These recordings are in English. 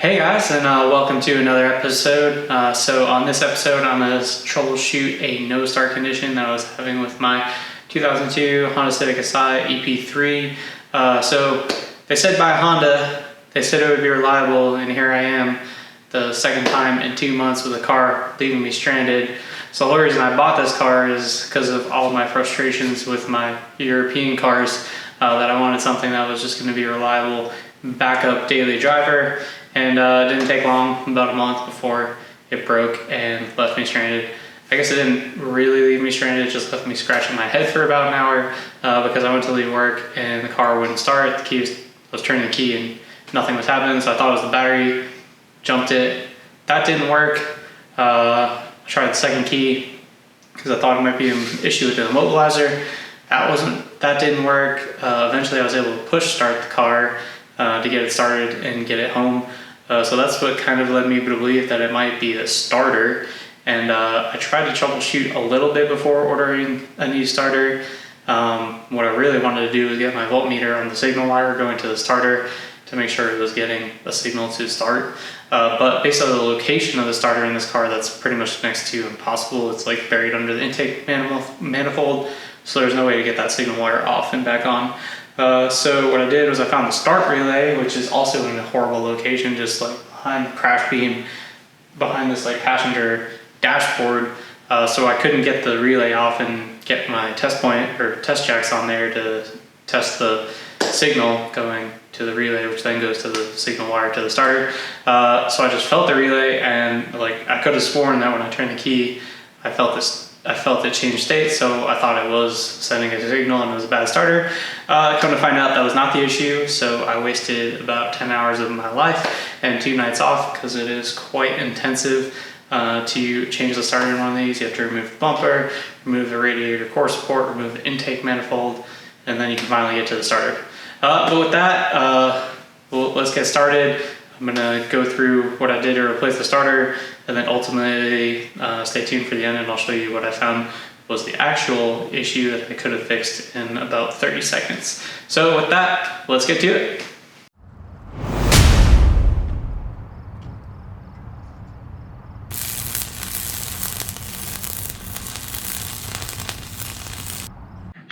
Hey guys, and welcome to another episode. So on this episode, I'm going to troubleshoot a no start condition that I was having with my 2002 Honda Civic SI EP3. So they said by Honda, they said it would be reliable, and here I am, the second time in 2 months with a car leaving me stranded. So the whole reason I bought this car is because of all of my frustrations with my European cars, that I wanted something that was just going to be reliable, backup daily driver. And it didn't take long, about a month before it broke and left me stranded. I guess it didn't really leave me stranded, it just left me scratching my head for about an hour because I went to leave work and the car wouldn't start. I was turning the key and nothing was happening, so I thought it was the battery, jumped it. That didn't work. I tried the second key because I thought it might be an issue with the immobilizer. That didn't work. Eventually I was able to push start the car to get it started and get it home. So that's what kind of led me to believe that it might be the starter. And I tried to troubleshoot a little bit before ordering a new starter. What I really wanted to do was get my voltmeter on the signal wire going to the starter to make sure it was getting a signal to start. But based on the location of the starter in this car, that's pretty much next to impossible. It's like buried under the intake manifold, so there's no way to get that signal wire off and back on. So what I did was I found the start relay, which is also in a horrible location, just like behind the crash beam, behind this like passenger dashboard. So I couldn't get the relay off and get my test jacks on there to test the signal going to the relay, which then goes to the signal wire to the starter. So I just felt the relay, and like I could have sworn that when I turned the key, I felt it change state, so I thought it was sending a signal and it was a bad starter. Come to find out that was not the issue, so I wasted about 10 hours of my life and 2 nights off because it is quite intensive to change the starter in one of these. You have to remove the bumper, remove the radiator core support, remove the intake manifold, and then you can finally get to the starter. But with that, let's get started. I'm gonna go through what I did to replace the starter, and then ultimately stay tuned for the end, and I'll show you what I found was the actual issue that I could have fixed in about 30 seconds. So with that, let's get to it.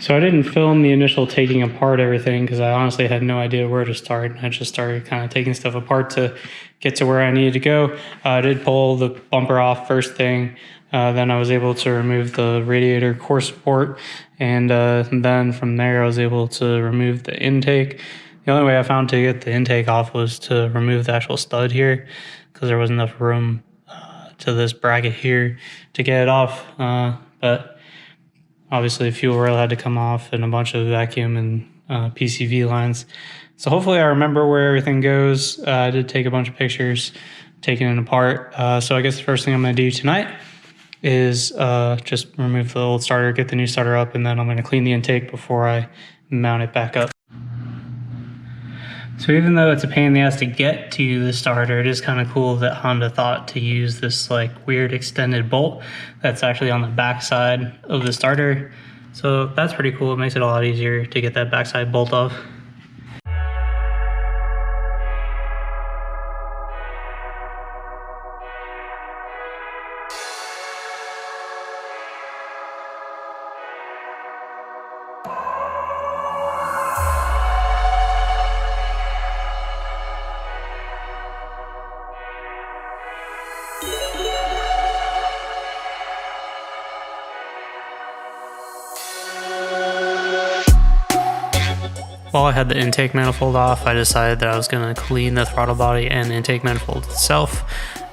So I didn't film the initial taking apart everything because I honestly had no idea where to start. I just started kind of taking stuff apart to get to where I needed to go. I did pull the bumper off first thing. Then I was able to remove the radiator core support. And then from there I was able to remove the intake. The only way I found to get the intake off was to remove the actual stud here because there wasn't enough room to this bracket here to get it off. But obviously, fuel rail had to come off and a bunch of vacuum and PCV lines. So hopefully I remember where everything goes. I did take a bunch of pictures taking it apart. So I guess the first thing I'm going to do tonight is just remove the old starter, get the new starter up, and then I'm going to clean the intake before I mount it back up. So even though it's a pain in the ass to get to the starter, it is kind of cool that Honda thought to use this like weird extended bolt that's actually on the back side of the starter. So that's pretty cool. It makes it a lot easier to get that backside bolt off. While I had the intake manifold off, I decided that I was going to clean the throttle body and the intake manifold itself.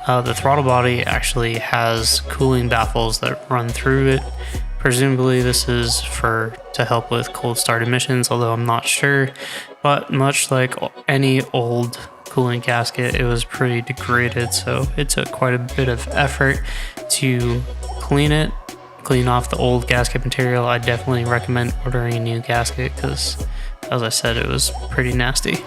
The throttle body actually has cooling baffles that run through it. Presumably this is to help with cold start emissions, although I'm not sure. But much like any old coolant gasket, it was pretty degraded, so it took quite a bit of effort to clean off the old gasket material. I definitely recommend ordering a new gasket because, as I said, it was pretty nasty.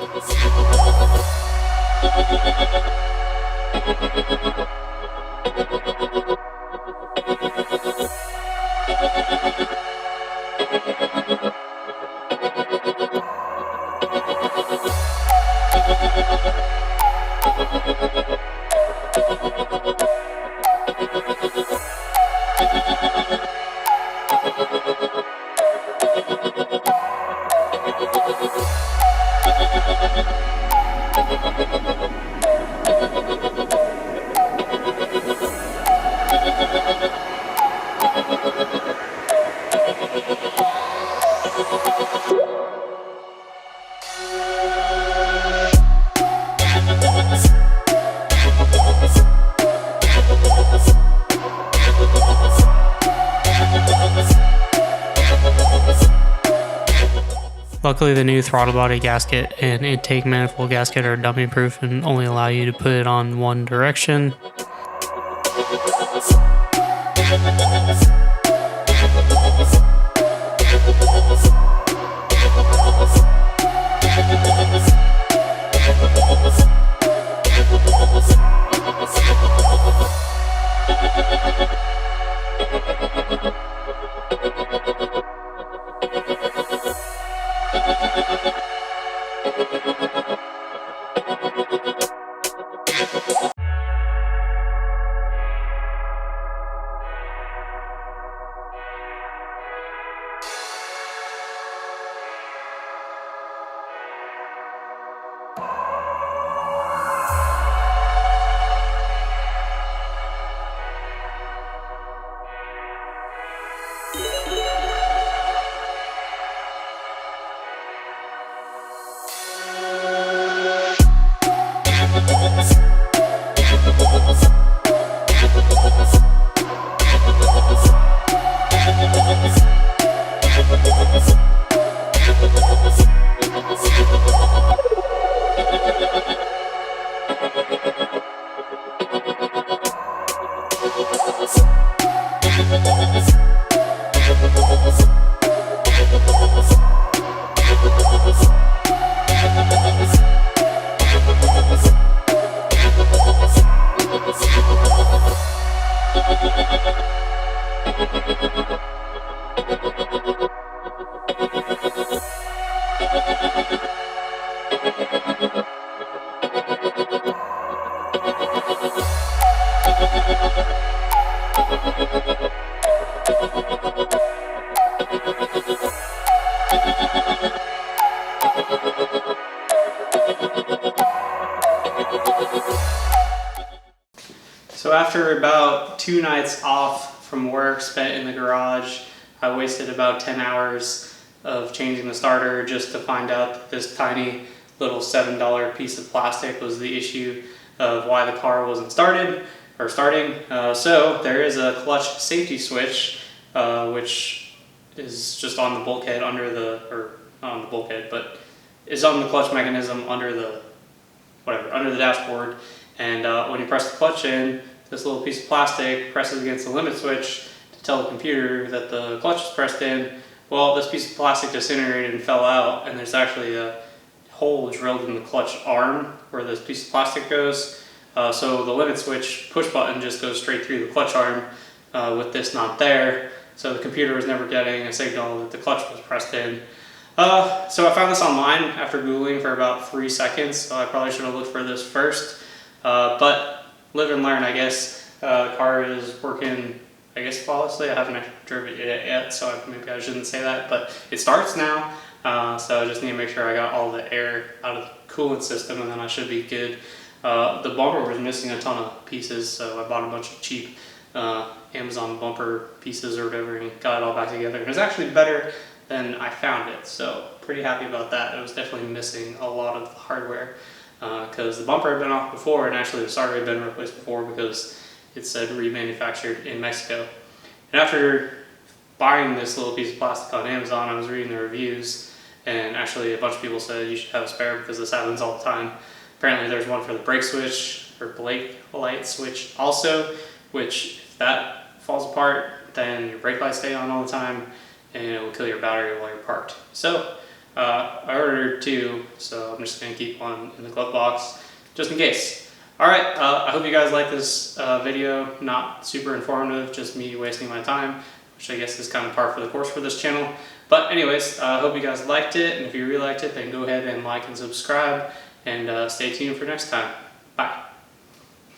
Luckily, the new throttle body gasket and intake manifold gasket are dummy proof and only allow you to put it on one direction. So after about 2 nights off from work spent in the garage, I wasted about 10 hours of changing the starter just to find out that this tiny little $7 piece of plastic was the issue of why the car wasn't starting. So there is a clutch safety switch, which is just on the bulkhead under the, or not on the bulkhead, but is on the clutch mechanism under the, under the dashboard. And when you press the clutch in, this little piece of plastic presses against the limit switch to tell the computer that the clutch is pressed in. Well, this piece of plastic disintegrated and fell out, and there's actually a hole drilled in the clutch arm where this piece of plastic goes. So the limit switch push button just goes straight through the clutch arm with this not there. So the computer was never getting a signal that the clutch was pressed in. So I found this online after Googling for about 3 seconds, so I probably should have looked for this first. But live and learn, I guess. The car is working, I guess, flawlessly. I haven't actually driven it yet, so maybe I shouldn't say that, but it starts now. So I just need to make sure I got all the air out of the coolant system, and then I should be good. The bumper was missing a ton of pieces, so I bought a bunch of cheap Amazon bumper pieces or whatever and got it all back together. And it was actually better than I found it, so pretty happy about that. It was definitely missing a lot of the hardware because the bumper had been off before, and actually the starter had been replaced before because it said remanufactured in Mexico. And after buying this little piece of plastic on Amazon, I was reading the reviews, and actually a bunch of people said you should have a spare because this happens all the time. Apparently there's one for the brake switch or brake light switch also, which if that falls apart, then your brake lights stay on all the time and it will kill your battery while you're parked. So I ordered 2, so I'm just going to keep one in the glove box just in case. Alright, I hope you guys like this video. Not super informative, just me wasting my time, which I guess is kind of par for the course for this channel. But anyways, I hope you guys liked it, and if you really liked it, then go ahead and like and subscribe, and stay tuned for next time.